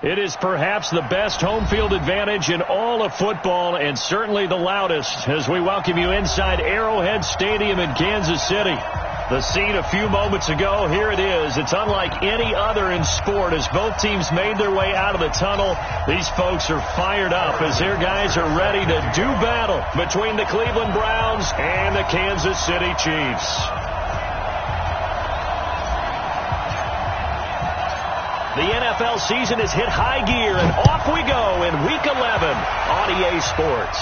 It is perhaps the best home field advantage in all of football, and certainly the loudest, as we welcome you inside Arrowhead Stadium in Kansas City. The scene a few moments ago, here it is. It's unlike any other in sport as both teams made their way out of the tunnel. These folks are fired up as their guys are ready to do battle between the Cleveland Browns and the Kansas City Chiefs. The NFL season has hit high gear, and off we go in Week 11 on EA Sports.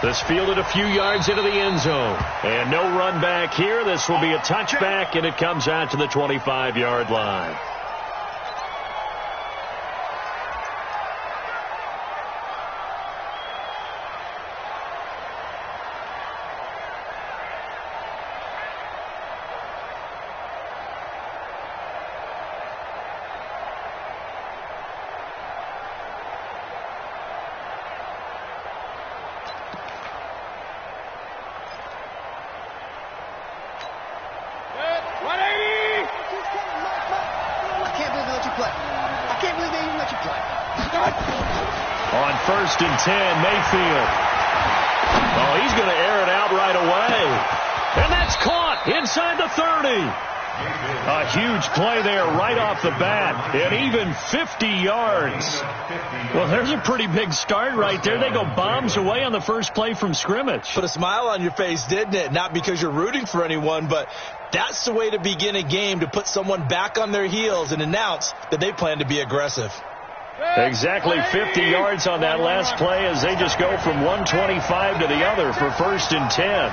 This fielded a few yards into the end zone. And no run back here. This will be a touchback, and it comes out to the 25-yard line. On 1st and 10, Mayfield. Oh, he's going to air it out right away. And that's caught inside the 30. A huge play there right off the bat. And even 50 yards. Well, there's a pretty big start right there. They go bombs away on the first play from scrimmage. Put a smile on your face, didn't it? Not because you're rooting for anyone, but that's the way to begin a game, to put someone back on their heels and announce that they plan to be aggressive. Exactly 50 yards on that last play as they just go from 125 to the other for 1st and 10.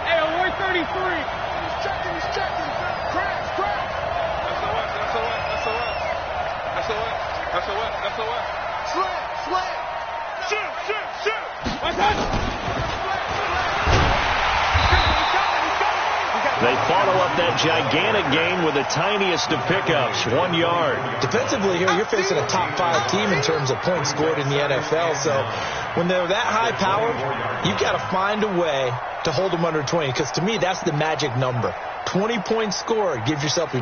Hey, 133. He's checking. Crash. That's a what? Slam. Shoot. What's that? They follow up that gigantic gain with the tiniest of pickups, 1 yard. Defensively here, you're facing a top 5 team in terms of points scored in the NFL. So when they're that high powered, you've got to find a way to hold them under 20. Because to me, that's the magic number. 20 points scored, you give yourself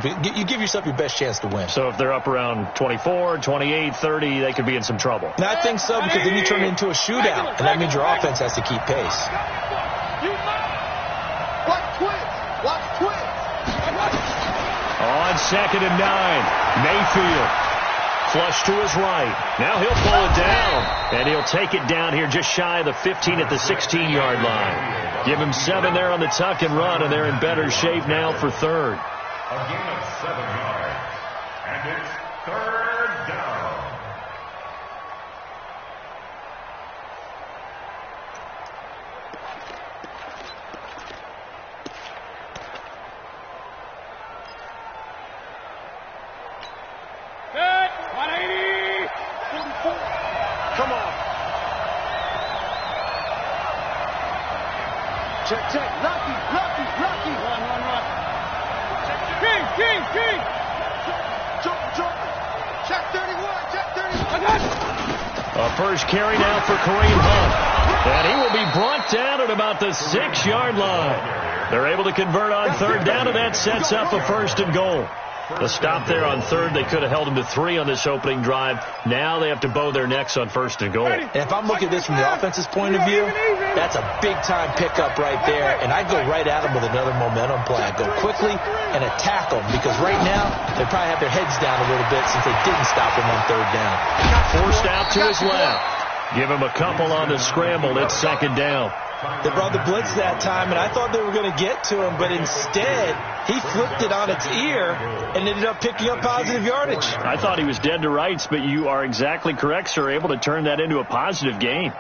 your best chance to win. So if they're up around 24, 28, 30, they could be in some trouble. And I think so, because then you turn it into a shootout, and that means your offense has to keep pace. Watch twins. On 2nd and 9, Mayfield. Flush to his right. Now he'll pull it down. And he'll take it down here just shy of the 15 at the 16-yard line. Give him 7 there on the tuck and run, and they're in better shape now for 3rd. A gain of 7 yards. And it's 3rd down. Come on. Check. Lucky. Run. King. Jump. Check 31. A first carry now for Kareem Hunt. And he will be brought down at about the 6-yard line. They're able to convert on 3rd down, and that sets up a 1st and goal. The stop there on 3rd, they could have held him to 3 on this opening drive. Now they have to bow their necks on 1st and goal. And if I'm looking at this from the offense's point of view, that's a big-time pickup right there. And I'd go right at them with another momentum play. I'd go quickly and attack them, because right now they probably have their heads down a little bit since they didn't stop him on 3rd down. Forced out to his left. Give him a couple on the scramble. It's 2nd down. They brought the blitz that time, and I thought they were going to get to him, but instead he flipped it on its ear and ended up picking up positive yardage. I thought he was dead to rights, but you are exactly correct, sir, able to turn that into a positive gain.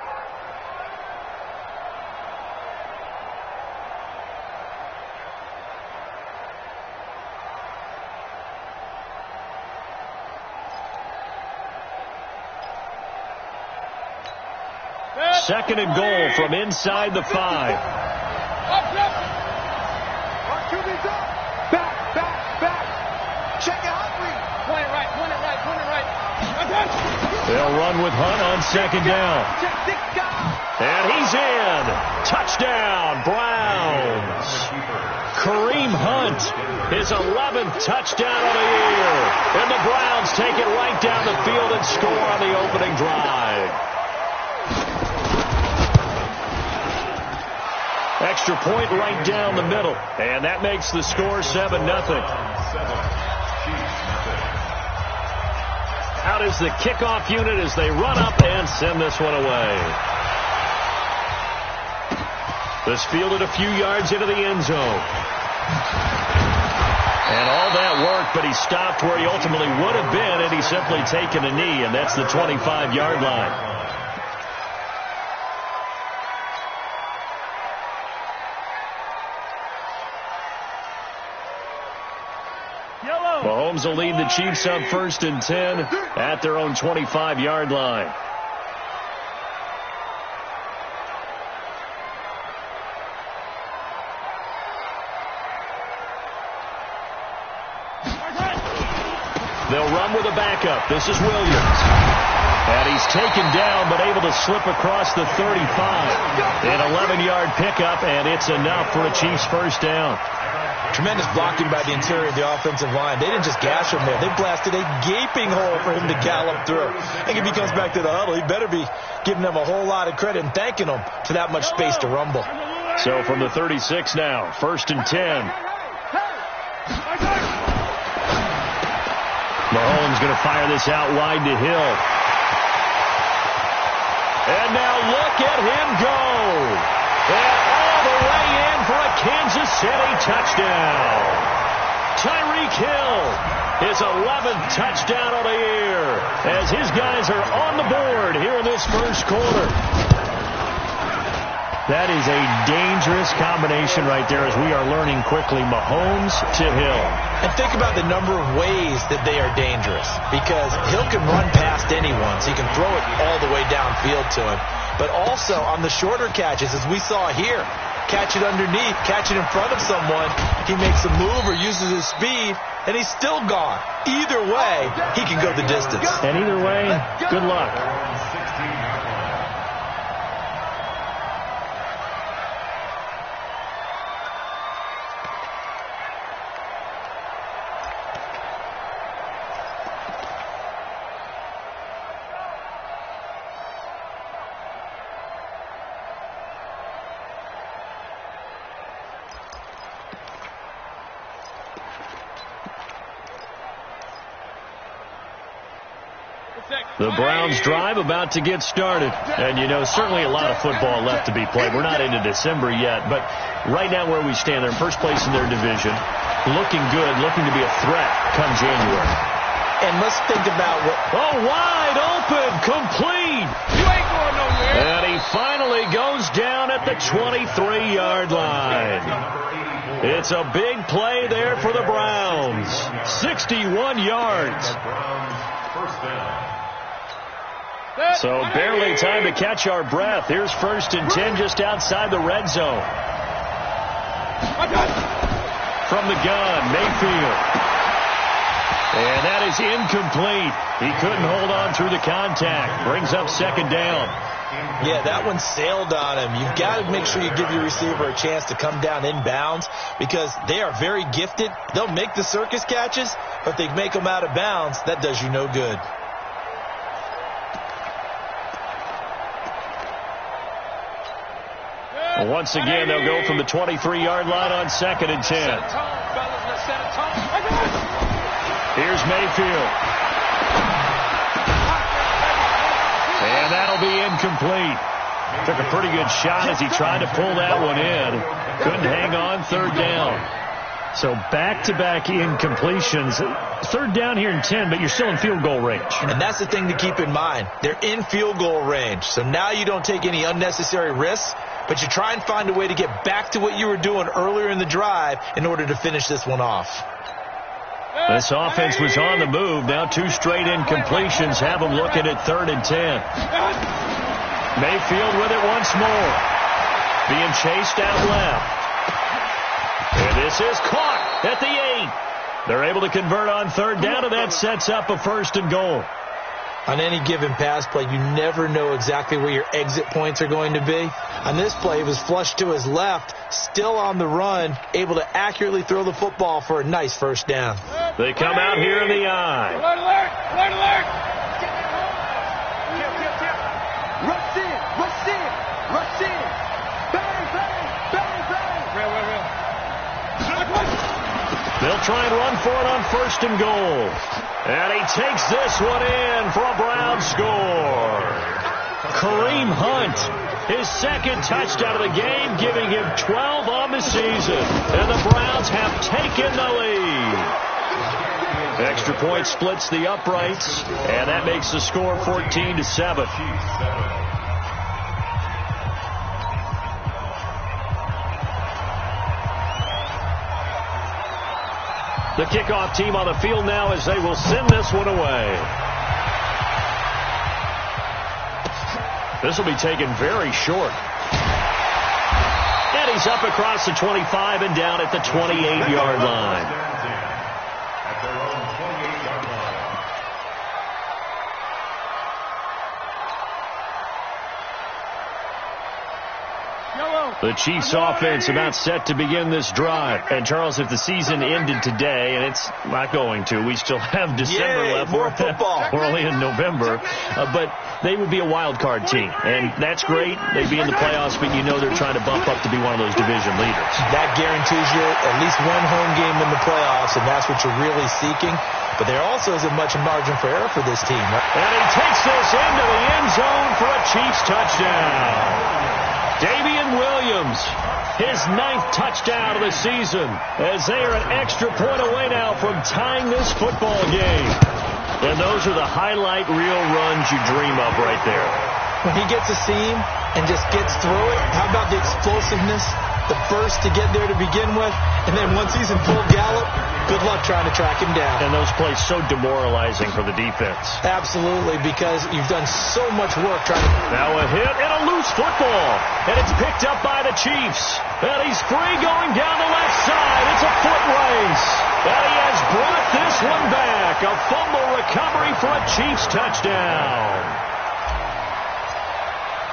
Second and goal from inside the 5. Back. Check it hungry. Point it right. They'll run with Hunt on 2nd down. And he's in. Touchdown, Browns. Kareem Hunt his 11th touchdown of the year. And the Browns take it right down the field and score on the opening drive. Extra point right down the middle. And that makes the score 7-0. Out is the kickoff unit as they run up and send this one away. This fielded a few yards into the end zone. And all that work, but he stopped where he ultimately would have been had he simply taken a knee, and that's the 25-yard line. Mahomes will lead the Chiefs on 1st and 10 at their own 25-yard line. They'll run with a backup. This is Williams. And he's taken down, but able to slip across the 35. An 11-yard pickup, and it's enough for a Chiefs first down. Tremendous blocking by the interior of the offensive line. They didn't just gash him there. They blasted a gaping hole for him to gallop through. I think if he comes back to the huddle, he better be giving them a whole lot of credit and thanking them for that much space to rumble. So from the 36 now, 1st and 10. Mahomes going to fire this out wide to Hill. And now look at him go. And all the way in for a Kansas City touchdown. Tyreek Hill, his 11th touchdown of the year, as his guys are on the board here in this first quarter. That is a dangerous combination right there, as we are learning quickly. Mahomes to Hill. And think about the number of ways that they are dangerous, because Hill can run past anyone, so you can throw it all the way downfield to him. But also on the shorter catches, as we saw here, catch it underneath, catch it in front of someone, he makes a move or uses his speed, and he's still gone. Either way, he can go the distance. And either way, good luck. The Browns drive about to get started. And, you know, certainly a lot of football left to be played. We're not into December yet, but right now where we stand, they're in first place in their division. Looking good, looking to be a threat come January. And let's think about what... Oh, wide open, complete. You ain't going nowhere. And he finally goes down at the 23-yard line. It's a big play there for the Browns. 61 yards. So barely time to catch our breath. Here's 1st and 10 just outside the red zone. From the gun, Mayfield. And that is incomplete. He couldn't hold on through the contact. Brings up 2nd down. Yeah, that one sailed on him. You've got to make sure you give your receiver a chance to come down inbounds, because they are very gifted. They'll make the circus catches, but if they make them out of bounds, that does you no good. Once again, they'll go from the 23-yard line on 2nd and 10. Here's Mayfield. And that'll be incomplete. Took a pretty good shot as he tried to pull that one in. Couldn't hang on, 3rd down. So back-to-back incompletions. 3rd down here in 10, but you're still in field goal range. And that's the thing to keep in mind. They're in field goal range. So now you don't take any unnecessary risks, but you try and find a way to get back to what you were doing earlier in the drive in order to finish this one off. This offense was on the move. Now 2 straight incompletions have them looking at 3rd and 10. Mayfield with it once more. Being chased out left. And this is caught at the 8. They're able to convert on 3rd down, and that sets up a 1st and goal. On any given pass play, you never know exactly where your exit points are going to be. On this play, he was flushed to his left, still on the run, able to accurately throw the football for a nice first down. They come out here in the eye. Alert, alert, alert, alert. Rush in, rush in, rush in. Bang, bang, bang, bang. Real. They'll try and run for it on 1st and goal. And he takes this one in for a Browns score. Kareem Hunt, his 2nd touchdown of the game, giving him 12 on the season. And the Browns have taken the lead. Extra point splits the uprights, and that makes the score 14-7. The kickoff team on the field now as they will send this one away. This will be taken very short. And he's up across the 25 and down at the 28-yard line. At their own 28-yard line. The Chiefs offense about set to begin this drive. And, Charles, if the season ended today, and it's not going to, we still have December left. More football. We're only in November. But they would be a wild card team. And that's great. They'd be in the playoffs, but you know they're trying to bump up to be one of those division leaders. That guarantees you at least one home game in the playoffs, and that's what you're really seeking. But there also isn't much margin for error for this team. And he takes this into the end zone for a Chiefs touchdown. Damian Williams, his 9th touchdown of the season, as they are an extra point away now from tying this football game. And those are the highlight reel runs you dream of right there. When he gets a seam and just gets through it, how about the explosiveness, the burst to get there to begin with, and then once he's in full gallop, good luck trying to track him down. And those plays so demoralizing for the defense. Absolutely, because you've done so much work trying to... Now a hit and a loose football, and it's picked up by the Chiefs. And he's free going down the left side. It's a foot race. And he has brought this one back. A fumble recovery for a Chiefs touchdown.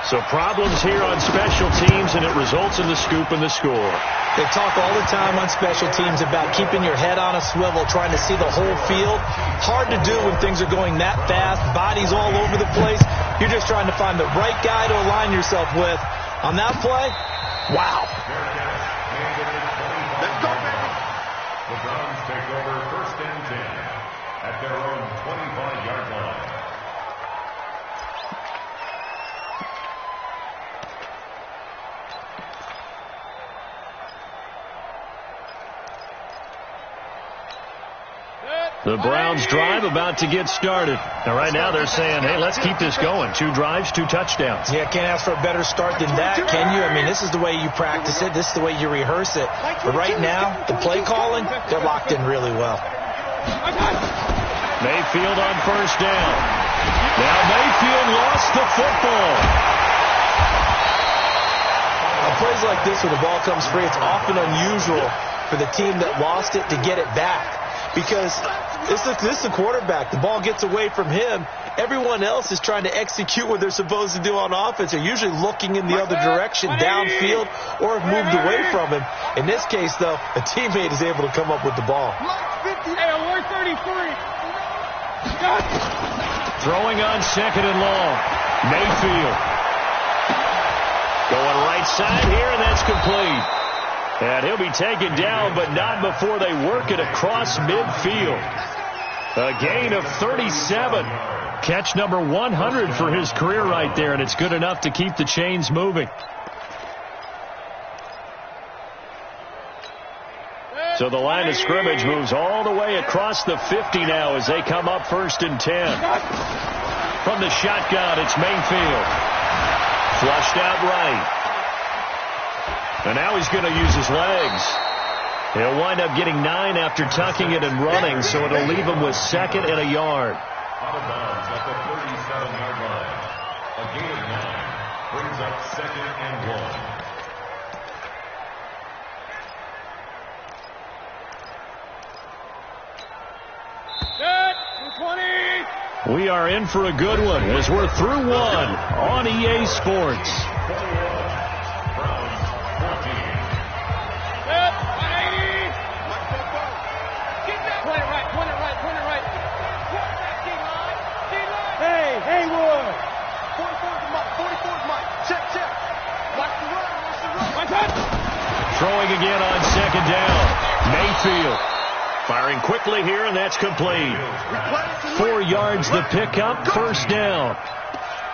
So problems here on special teams, and it results in the scoop and the score. They talk all the time on special teams about keeping your head on a swivel, trying to see the whole field. Hard to do when things are going that fast, bodies all over the place. You're just trying to find the right guy to align yourself with. On that play, wow. Let's go, baby. The Browns take over 1st and 10 at their own 25-yard line. The Browns drive about to get started. Now, right now they're saying, hey, let's keep this going. 2 drives, 2 touchdowns. Yeah, can't ask for a better start than that, can you? I mean, this is the way you practice it. This is the way you rehearse it. But right now, the play calling, they're locked in really well. Mayfield on 1st down. Now Mayfield lost the football. On plays like this where the ball comes free, it's often unusual for the team that lost it to get it back. Because this is the quarterback. The ball gets away from him. Everyone else is trying to execute what they're supposed to do on offense. They're usually looking in the other direction, downfield, or have moved away from him. In this case, though, a teammate is able to come up with the ball. Hey, alert 33. Throwing on 2nd and long. Mayfield. Going right side here, and that's complete. And he'll be taken down, but not before they work it across midfield. A gain of 37. Catch number 100 for his career right there, and it's good enough to keep the chains moving. So the line of scrimmage moves all the way across the 50 now as they come up 1st and 10. From the shotgun, it's Mayfield. Flushed out right. And now he's going to use his legs. He'll wind up getting 9 after tucking it and running, so it'll leave him with 2nd and a yard. Out of bounds at the 37-yard line. A gain of 9 brings up 2nd and 1. We are in for a good one as we're through one on EA Sports. Throwing again on second down. Mayfield firing quickly here, and that's complete. 4 yards the pickup, first down.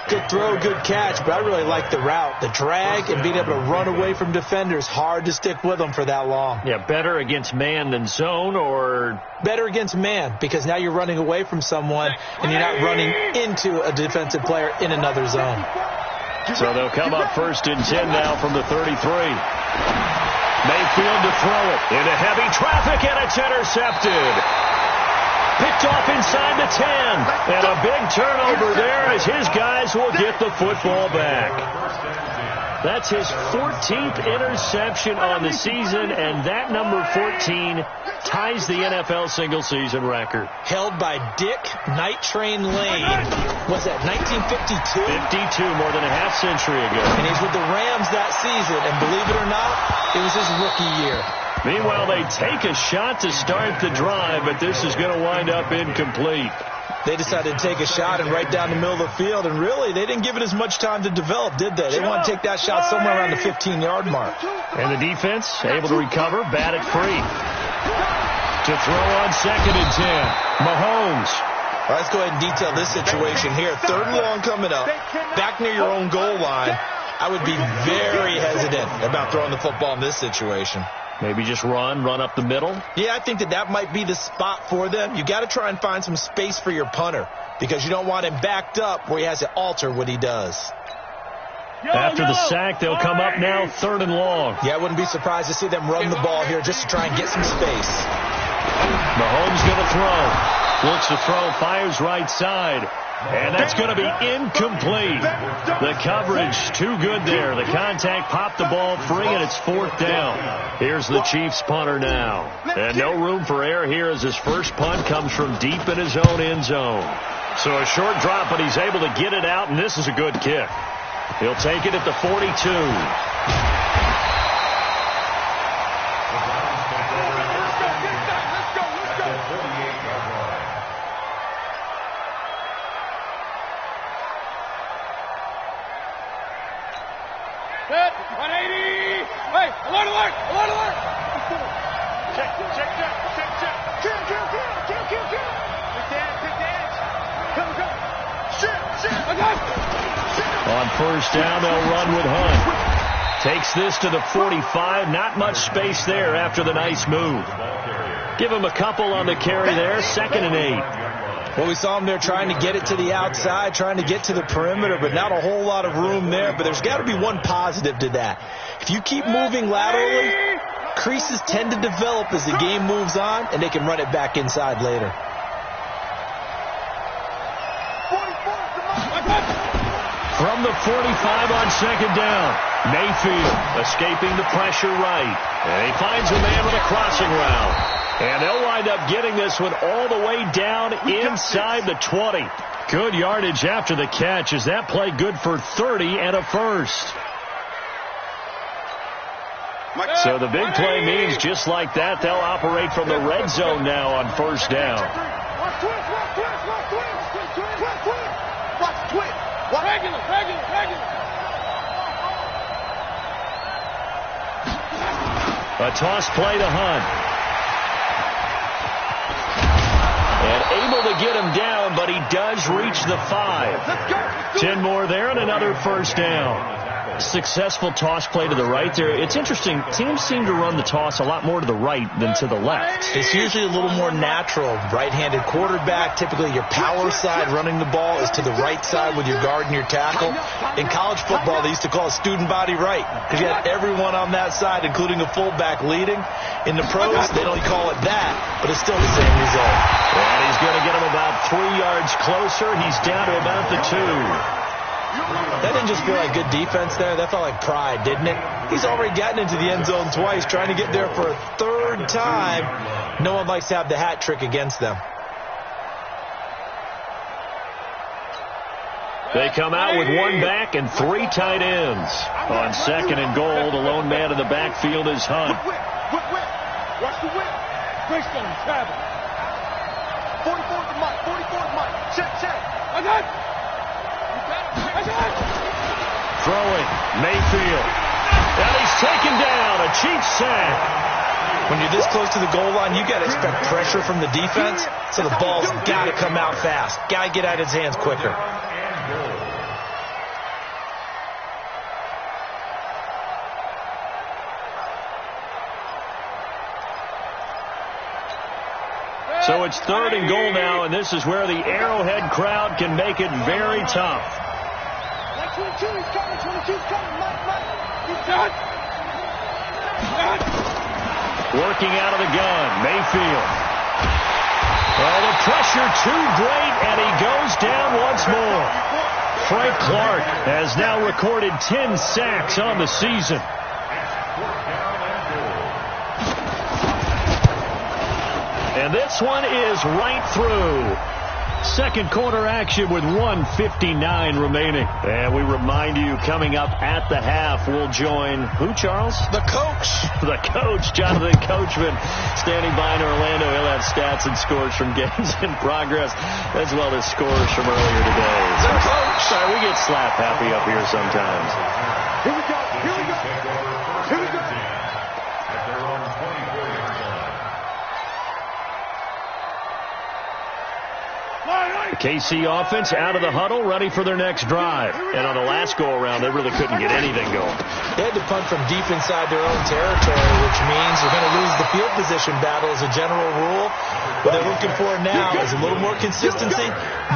Good throw, good catch, but I really like the route. The drag and being able to run away from defenders. Hard to stick with them for that long. Yeah, better against man than zone, or? Better against man, because now you're running away from someone and you're not running into a defensive player in another zone. So they'll come up first and 10 now from the 33. Mayfield to throw it into heavy traffic, and it's intercepted. Picked off inside the 10. And a big turnover there as his guys will get the football back. That's his 14th interception on the season, and that number 14 ties the NFL single-season record. Held by Dick Night Train Lane. Was that 1952? 52, more than a half-century ago. And he's with the Rams that season, and believe it or not, it was his rookie year. Meanwhile, they take a shot to start the drive, but this is going to wind up incomplete. They decided to take a shot and right down the middle of the field, and really, they didn't give it as much time to develop, did they? They want to take that shot somewhere around the 15-yard mark. And the defense able to recover, bat it free. To throw on second and 10. Mahomes. All right, let's go ahead and detail this situation here. Third and long coming up, back near your own goal line. I would be very hesitant about throwing the football in this situation. Maybe just run up the middle? Yeah, I think that might be the spot for them. You got to try and find some space for your punter because you don't want him backed up where he has to alter what he does. After the sack, they'll come up now third and long. Yeah, I wouldn't be surprised to see them run the ball here just to try and get some space. Mahomes going to throw. Looks to throw, fires right side. And that's going to be incomplete. The coverage too good there. The contact popped the ball free, and it's fourth down. Here's the Chiefs punter now. And no room for error here as his first punt comes from deep in his own end zone. So a short drop, but he's able to get it out, and this is a good kick. He'll take it at the 42. On first down, they'll run with Hunt. Takes this to the 45. Not much space there after the nice move. Give him a couple on the carry there. 2nd and 8. Well, we saw him there trying to get it to the outside, trying to get to the perimeter, but not a whole lot of room there. But there's got to be one positive to that. If you keep moving laterally, creases tend to develop as the game moves on, and they can run it back inside later. From the 45 on second down, Mayfield escaping the pressure right. And he finds a man with a crossing route. And they'll wind up getting this one all the way down inside the 20. Good yardage after the catch. Is that play good for 30 and a first? So the big play means just like that, they'll operate from the red zone now on first down. Regular. A toss play to Hunt. And able to get him down, but he does reach the 5. 10 more there and another first down. Successful toss play to the right there. It's interesting. Teams seem to run the toss a lot more to the right than to the left. It's usually a little more natural. Right-handed quarterback, typically your power side running the ball is to the right side with your guard and your tackle. In college football, they used to call it student body right because you had everyone on that side, including the fullback leading. In the pros, they don't call it that, but it's still the same result. And he's going to get him about 3 yards closer. He's down to about the 2. That didn't just feel like good defense there. That felt like pride, didn't it? He's already gotten into the end zone twice, trying to get there for a third time. No one likes to have the hat trick against them. They come out with one back and three tight ends. On second and goal, the lone man in the backfield is Hunt. Watch the whip. Greystone, travel. 44 to Mike. 44 to Mike. Check. I got it. Throwing, Mayfield. And he's taken down. A Chiefs sack. When you're this close to the goal line, you got to expect pressure from the defense, so the ball's got to come out fast. Got to get out of his hands quicker. So it's third and goal now, and this is where the Arrowhead crowd can make it very tough. 22, he's coming. 22's coming. Mike. He's done. Working out of the gun, Mayfield. Well, the pressure too great, and he goes down once more. Frank Clark has now recorded 10 sacks on the season. And this one is right through. Second quarter action with 1:59 remaining. And we remind you, coming up at the half, we'll join who, Charles? The coach. The coach, Jonathan Coachman, standing by in Orlando. He'll have stats and scores from games in progress, as well as scores from earlier today. The coach. Sorry, we get slap happy up here sometimes. Here we go. At their own 24-yard line. The KC offense out of the huddle, ready for their next drive. And on the last go-around, they really couldn't get anything going. They had to punt from deep inside their own territory, which means they're going to lose the field position battle as a general rule. What they're looking for now is a little more consistency,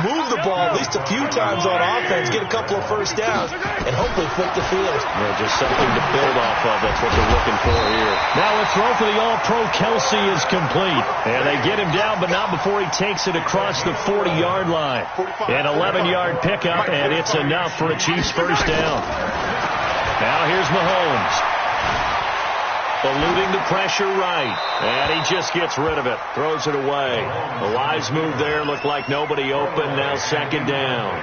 move the ball at least a few times on offense, get a couple of first downs, and hopefully flip the field. Yeah, just something to build off of. That's what they're looking for here. Now a throw for the All-Pro Kelsey is complete. And they get him down, but not before he takes it across the 40-yard line. An 11-yard pickup, and it's enough for a Chiefs first down. Now here's Mahomes. Eluding the pressure right. And he just gets rid of it. Throws it away. The wise move there. Looked like nobody open. Now second down.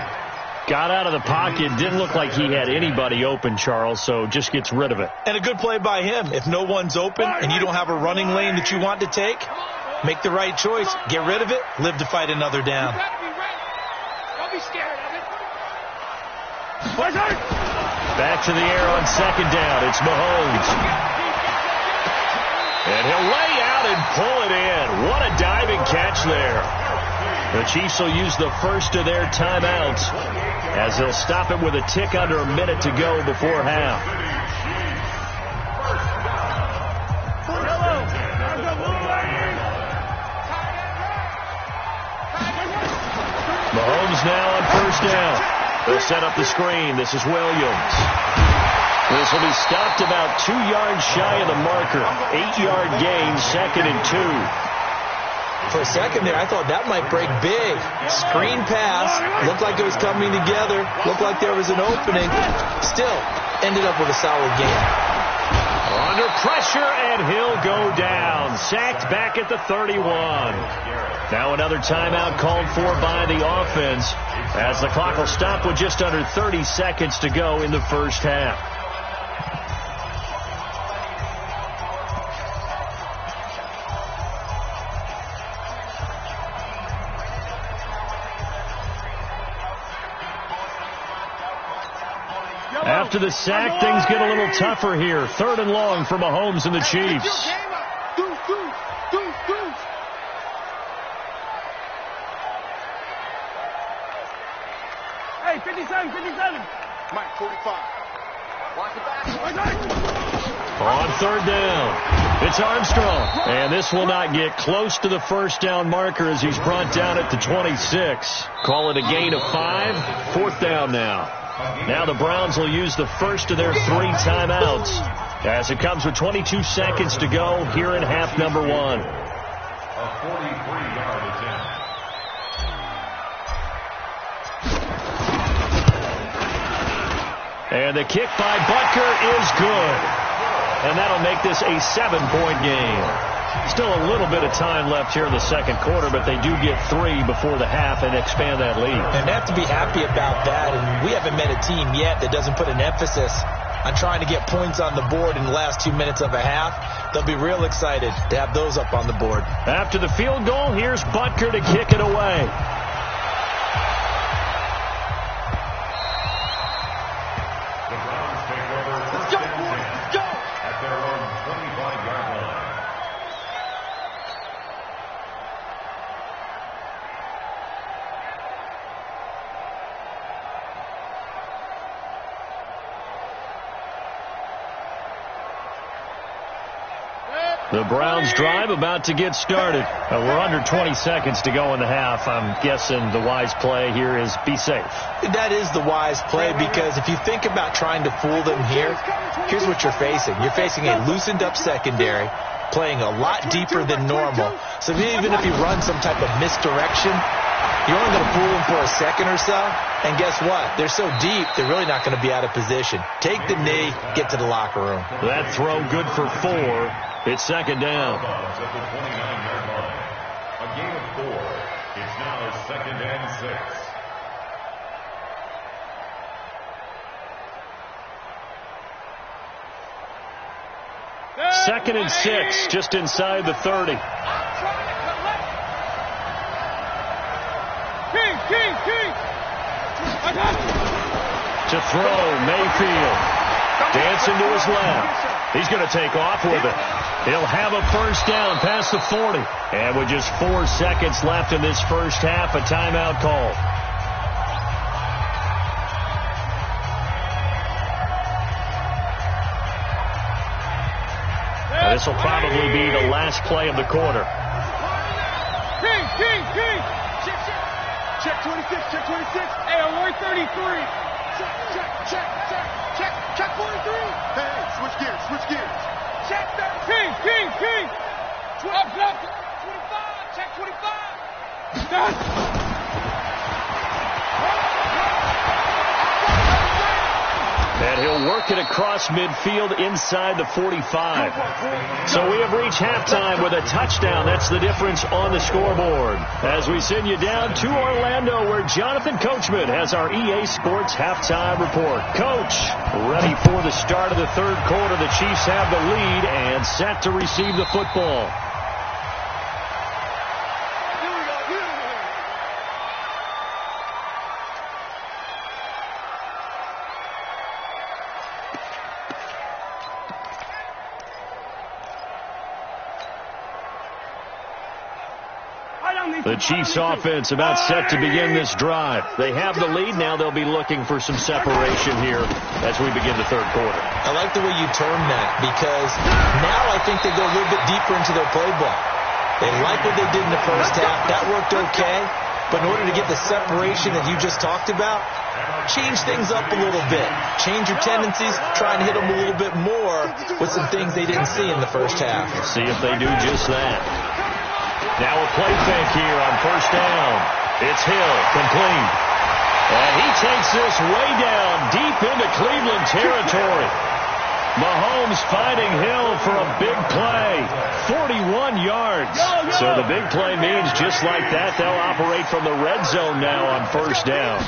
Got out of the pocket. Didn't look like he had anybody open, Charles, so just gets rid of it. And a good play by him. If no one's open and you don't have a running lane that you want to take, make the right choice. Get rid of it. Live to fight another down. Don't be scared of it. Back to the air on second down. It's Mahomes. And he'll lay out and pull it in. What a diving catch there. The Chiefs will use the first of their timeouts as they'll stop it with a tick under a minute to go before half. Mahomes now on first down. They'll set up the screen. This is Williams. This will be stopped about 2 yards shy of the marker. 8-yard gain, second and 2. For a second there, I thought that might break big. Screen pass. Looked like it was coming together. Looked like there was an opening. Still, ended up with a solid gain. Under pressure, and he'll go down. Sacked back at the 31. Now another timeout called for by the offense, as the clock will stop with just under 30 seconds to go in the first half. After the sack, things get a little tougher here. Third and long for Mahomes and the Chiefs. Hey, 57. Mike, 45. Watch it back. On third down, it's Armstrong. And this will not get close to the first down marker as he's brought down at the 26. Call it a gain of 5. Fourth down now. Now the Browns will use the first of their 3 timeouts as it comes with 22 seconds to go here in half number 1. A 43-yard attempt. And the kick by Butker is good. And that'll make this a 7-point game. Still a little bit of time left here in the second quarter, but they do get 3 before the half and expand that lead. And they have to be happy about that. And we haven't met a team yet that doesn't put an emphasis on trying to get points on the board in the last 2 minutes of a half. They'll be real excited to have those up on the board. After the field goal, here's Butker to kick it away. Let's go, boys. Let's go. At their own 25-yard line. The Browns drive about to get started. We're under 20 seconds to go in the half. I'm guessing the wise play here is be safe. That is the wise play, because if you think about trying to fool them here, here's what you're facing. You're facing a loosened up secondary, playing a lot deeper than normal. So even if you run some type of misdirection, you're only going to fool them for a second or so. And guess what? They're so deep, they're really not going to be out of position. Take the knee, get to the locker room. That throw good for 4. It's second down. At the 29-yard line. A gain of 4. It's now second and 6. Second and 6, just inside the 30. King. To throw, Mayfield. Dancing to his left. He's going to take off with it. He'll have a first down past the 40. And with just 4 seconds left in this first half, a timeout called. This will probably be the last play of the quarter. King. Check 26, check 26. Hey, alert 33. Check 43. Hey, switch gears. Check 30. King. Up, 25, check 25. And he'll work it across midfield inside the 45. So we have reached halftime with a touchdown. That's the difference on the scoreboard. As we send you down to Orlando, where Jonathan Coachman has our EA Sports halftime report. Coach, ready for the start of the third quarter. The Chiefs have the lead and set to receive the football. The Chiefs offense about set to begin this drive. They have the lead. Now they'll be looking for some separation here as we begin the third quarter. I like the way you term that, because now I think they go a little bit deeper into their playbook. They like what they did in the first half. That worked okay. But in order to get the separation that you just talked about, change things up a little bit. Change your tendencies. Try and hit them a little bit more with some things they didn't see in the first half. See if they do just that. Now a play fake here on first down. It's Hill, complete. And he takes this way down deep into Cleveland territory. Mahomes finding Hill for a big play. 41 yards. So the big play means just like that, they'll operate from the red zone now on first down.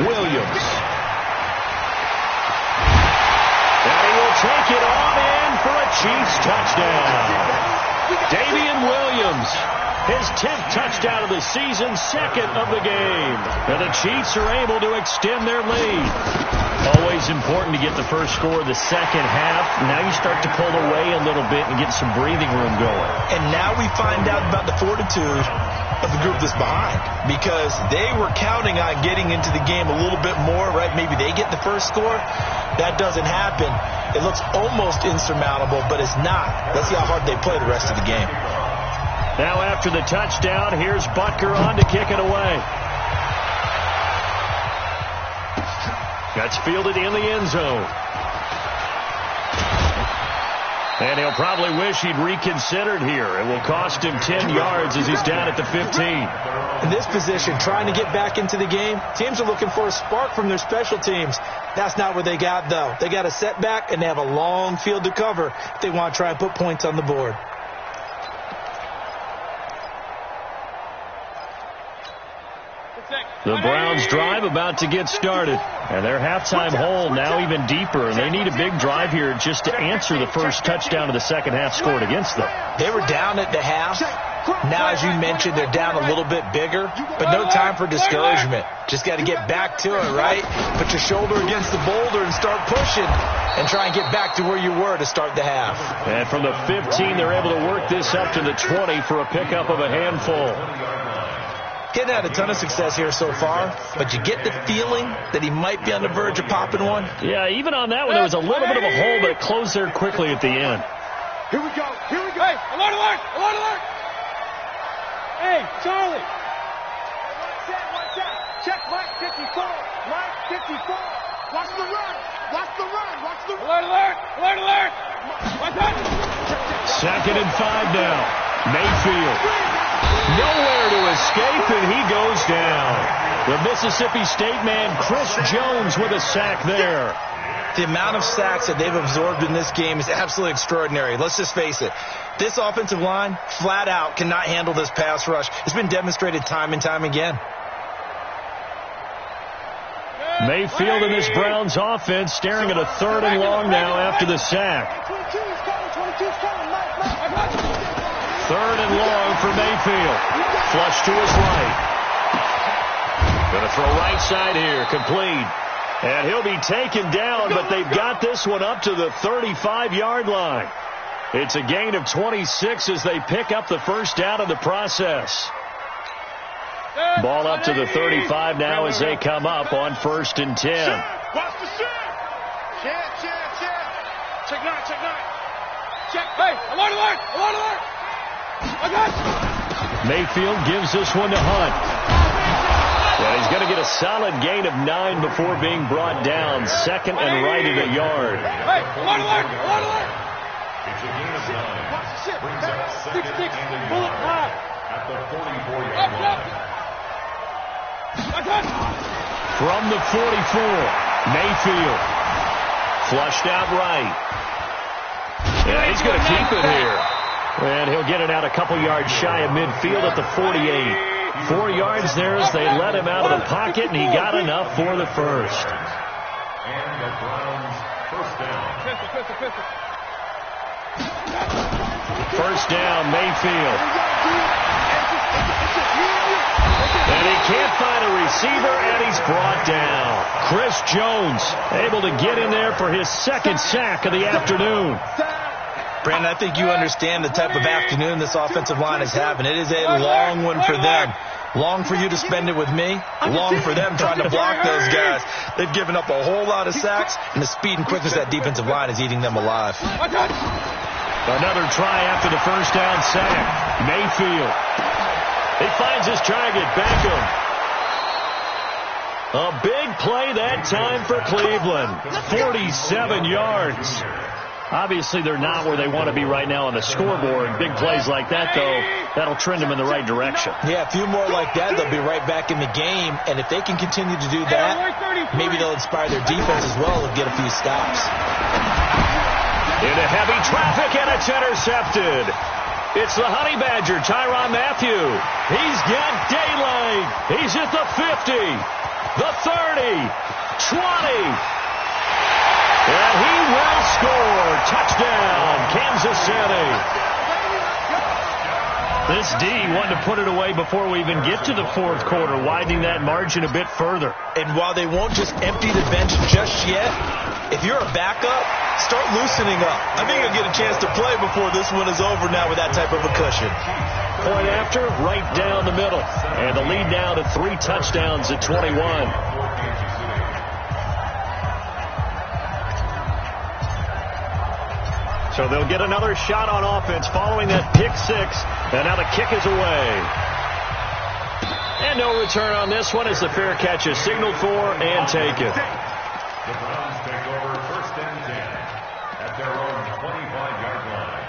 Williams. And he will take it on in for a Chiefs touchdown. Davian Williams, his 10th touchdown of the season, second of the game. And the Chiefs are able to extend their lead. Always important to get the first score of the second half. Now you start to pull away a little bit and get some breathing room going. And now we find out about the fortitude of the group that's behind, because they were counting on getting into the game a little bit more, right? Maybe they get the first score. That doesn't happen. It looks almost insurmountable, but it's not. Let's see how hard they play the rest of the game. Now after the touchdown, here's Butker on to kick it away. That's fielded in the end zone. And he'll probably wish he'd reconsidered here. It will cost him 10 yards as he's down at the 15. In this position, trying to get back into the game, teams are looking for a spark from their special teams. That's not what they got, though. They got a setback, and they have a long field to cover if they want to try and put points on the board. The Browns drive about to get started. And their halftime hole now even deeper. And they need a big drive here just to answer the first touchdown of the second half scored against them. They were down at the half. Now, as you mentioned, they're down a little bit bigger, but no time for discouragement. Just got to get back to it, right? Put your shoulder against the boulder and start pushing and try and get back to where you were to start the half. And from the 15, they're able to work this up to the 20 for a pickup of a handful. Getting had a ton of success here so far, but you get the feeling that he might be on the verge of popping one. Yeah, even on that one, there was a little bit of a hole, but it closed there quickly at the end. Here we go. Here we go. Hey, alert, alert, alert, alert. Hey, Charlie. Watch out. Check Mike 54. Mike 54. Watch the run. Watch the run. Watch the run. Alert, alert, alert, alert. Watch out. 2nd and 5 now. Mayfield. Nowhere to escape, and he goes down. The Mississippi State man, Chris Jones, with a sack there. The amount of sacks that they've absorbed in this game is absolutely extraordinary. Let's just face it. This offensive line, flat out, cannot handle this pass rush. It's been demonstrated time and time again. Mayfield in this Browns offense staring at a 3rd and long now after the sack. 3rd and long for Mayfield. Flush to his right. Going to throw right side here. Complete. And he'll be taken down, but they've got this one up to the 35-yard line. It's a gain of 26 as they pick up the first down in the process. Ball up to the 35 now as they come up on 1st and 10. Watch the shit. Check. Check 9, check 9. Check. Hey, alert, alert, alert, alert. Mayfield gives this one to Hunt. And he's going to get a solid gain of 9 before being brought down. 2nd and right at a yard. Hey, alert, alert, alert, alert. It's a gain of 9. Watch the shit. Brings up 2nd and a Bullet high. at the 44-yard line. From the 44, Mayfield. Flushed out right. Yeah, he's going to keep it here. And he'll get it out a couple yards shy of midfield at the 48. 4 yards there as they let him out of the pocket, and he got enough for the first. And the Browns first down. First down, Mayfield. And he can't find a receiver, and he's brought down. Chris Jones able to get in there for his 2nd sack of the afternoon. Brandon, I think you understand the type of afternoon this offensive line is having. It is a long one for them. Long for you to spend it with me. Long for them trying to block those guys. They've given up a whole lot of sacks, and the speed and quickness of that defensive line is eating them alive. Another try after the first down sack. Mayfield. He finds his target, Beckham. A big play that time for Cleveland. 47 yards. Obviously, they're not where they want to be right now on the scoreboard. Big plays like that, though, that'll trend them in the right direction. Yeah, a few more like that, they'll be right back in the game. And if they can continue to do that, maybe they'll inspire their defense as well and get a few stops. Into heavy traffic, and it's intercepted. It's the Honey Badger, Tyrann Mathieu. He's got daylight. He's at the 50, the 30, 20. And he will score. Touchdown, Kansas City. This D wanted to put it away before we even get to the 4th quarter, widening that margin a bit further. And while they won't just empty the bench just yet, if you're a backup, start loosening up. I think you'll get a chance to play before this one is over now with that type of a cushion. Point after, right down the middle. And the lead now to 3 touchdowns at 21. So they'll get another shot on offense following that pick 6. And now the kick is away. And no return on this one as the fair catch is signaled for and taken. The Browns take over 1st and 10 at their own 25-yard line.